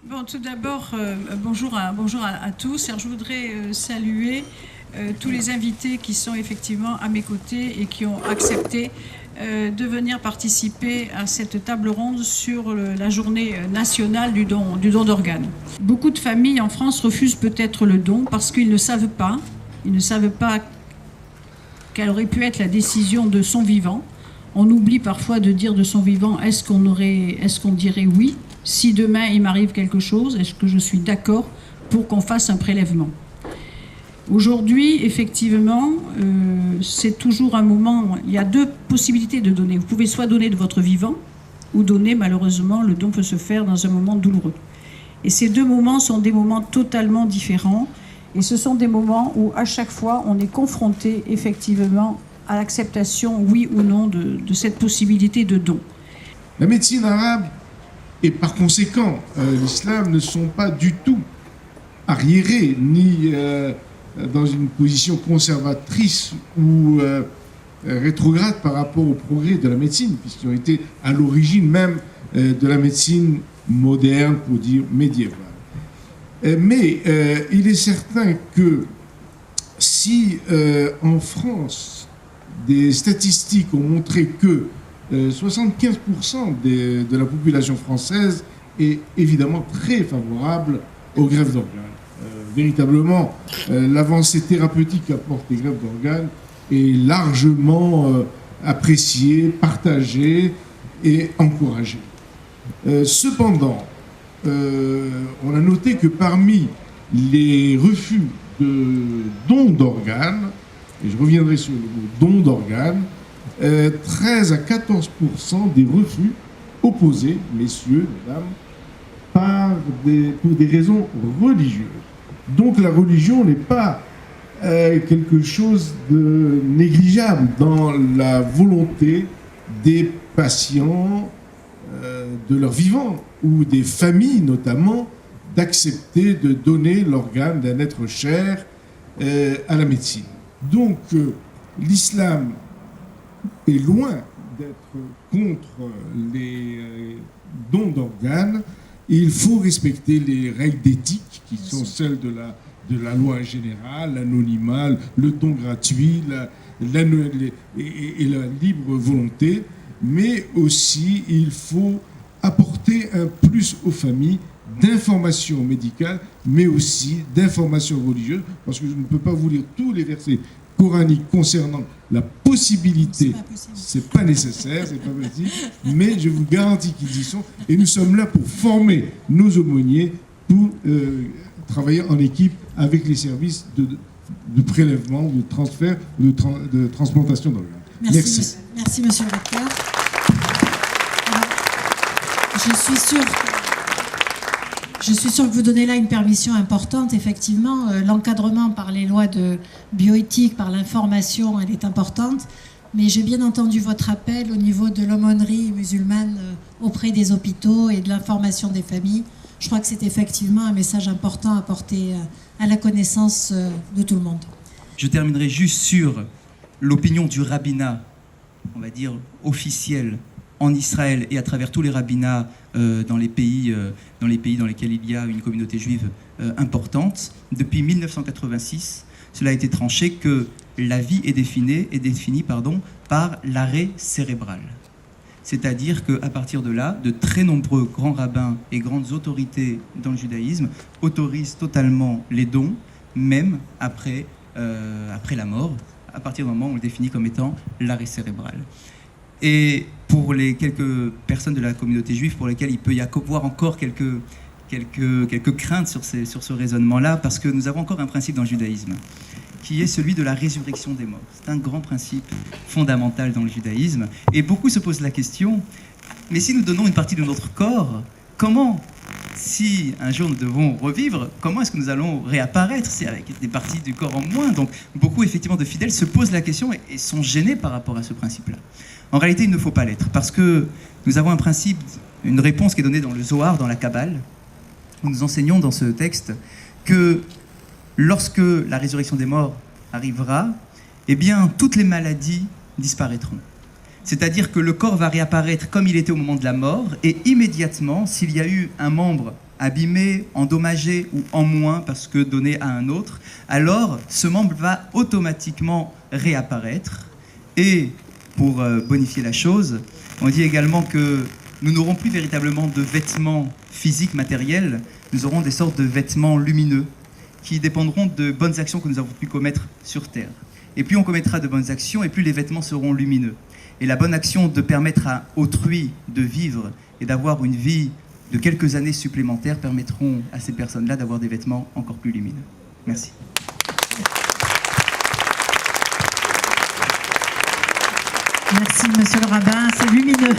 Bon, tout d'abord, bonjour à tous. Alors, je voudrais saluer tous les invités qui sont effectivement à mes côtés et qui ont accepté de venir participer à cette table ronde sur la journée nationale du don d'organes. Beaucoup de familles en France refusent peut-être le don parce qu'ils ne savent pas quelle aurait pu être la décision de son vivant. On oublie parfois de dire de son vivant, est-ce qu'on dirait oui? Si demain il m'arrive quelque chose, est-ce que je suis d'accord pour qu'on fasse un prélèvement? Aujourd'hui, effectivement, c'est toujours un moment, il y a deux possibilités de donner. Vous pouvez soit donner de votre vivant, ou donner, malheureusement, le don peut se faire dans un moment douloureux. Et ces deux moments sont des moments totalement différents, et ce sont des moments où, à chaque fois, on est confronté, effectivement, à l'acceptation, oui ou non, de cette possibilité de don. La médecine arabe et par conséquent l'islam ne sont pas du tout arriérés ni dans une position conservatrice ou rétrograde par rapport au progrès de la médecine, puisqu'ils ont été à l'origine même de la médecine moderne, pour dire médiévale. Mais il est certain que si en France, des statistiques ont montré que 75% de la population française est évidemment très favorable aux greffes d'organes. Véritablement, l'avancée thérapeutique qu'apportent les greffes d'organes est largement appréciée, partagée et encouragée. Cependant, on a noté que parmi les refus de dons d'organes, et je reviendrai sur le mot don d'organes, 13 à 14% des refus opposés, messieurs, mesdames, pour des raisons religieuses. Donc la religion n'est pas quelque chose de négligeable dans la volonté des patients, de leur vivant, ou des familles notamment, d'accepter de donner l'organe d'un être cher à la médecine. Donc l'islam est loin d'être contre les dons d'organes. Il faut respecter les règles d'éthique qui sont celles de la loi générale, l'anonymat, le don gratuit et la libre volonté. Mais aussi, il faut apporter un plus aux familles d'informations médicales, mais aussi d'informations religieuses, parce que je ne peux pas vous lire tous les versets coraniques concernant la possibilité, c'est pas nécessaire, c'est pas possible, mais je vous garantis qu'ils y sont, et nous sommes là pour former nos aumôniers, pour travailler en équipe avec les services de prélèvement, de transfert, de transplantation d'organes. Merci. Merci, monsieur le recteur. Je suis sûre que vous donnez là une permission importante. Effectivement, l'encadrement par les lois de bioéthique, par l'information, elle est importante. Mais j'ai bien entendu votre appel au niveau de l'aumônerie musulmane auprès des hôpitaux et de l'information des familles. Je crois que c'est effectivement un message important à porter à la connaissance de tout le monde. Je terminerai juste sur l'opinion du rabbinat, on va dire officiel, en Israël et à travers tous les rabbinats dans les pays dans lesquels il y a une communauté juive importante. Depuis 1986, cela a été tranché que la vie est définie par l'arrêt cérébral. C'est-à-dire qu'à partir de là, de très nombreux grands rabbins et grandes autorités dans le judaïsme autorisent totalement les dons, même après la mort, à partir du moment où on le définit comme étant l'arrêt cérébral. Et pour les quelques personnes de la communauté juive pour lesquelles il peut y avoir encore quelques craintes sur ce raisonnement-là, parce que nous avons encore un principe dans le judaïsme, qui est celui de la résurrection des morts. C'est un grand principe fondamental dans le judaïsme. Et beaucoup se posent la question, mais si nous donnons une partie de notre corps, comment, si un jour nous devons revivre, comment est-ce que nous allons réapparaître? C'est avec des parties du corps en moins. Donc beaucoup effectivement de fidèles se posent la question et sont gênés par rapport à ce principe-là. En réalité, il ne faut pas l'être, parce que nous avons un principe, une réponse qui est donnée dans le Zohar, dans la Kabbale, où nous enseignons dans ce texte que lorsque la résurrection des morts arrivera, eh bien, toutes les maladies disparaîtront. C'est-à-dire que le corps va réapparaître comme il était au moment de la mort, et immédiatement, s'il y a eu un membre abîmé, endommagé ou en moins parce que donné à un autre, alors ce membre va automatiquement réapparaître. Et pour bonifier la chose, on dit également que nous n'aurons plus véritablement de vêtements physiques, matériels, nous aurons des sortes de vêtements lumineux qui dépendront de bonnes actions que nous avons pu commettre sur Terre. Et plus on commettra de bonnes actions, et plus les vêtements seront lumineux. Et la bonne action de permettre à autrui de vivre et d'avoir une vie de quelques années supplémentaires permettront à ces personnes-là d'avoir des vêtements encore plus lumineux. Merci. Merci, monsieur le rabbin, c'est lumineux.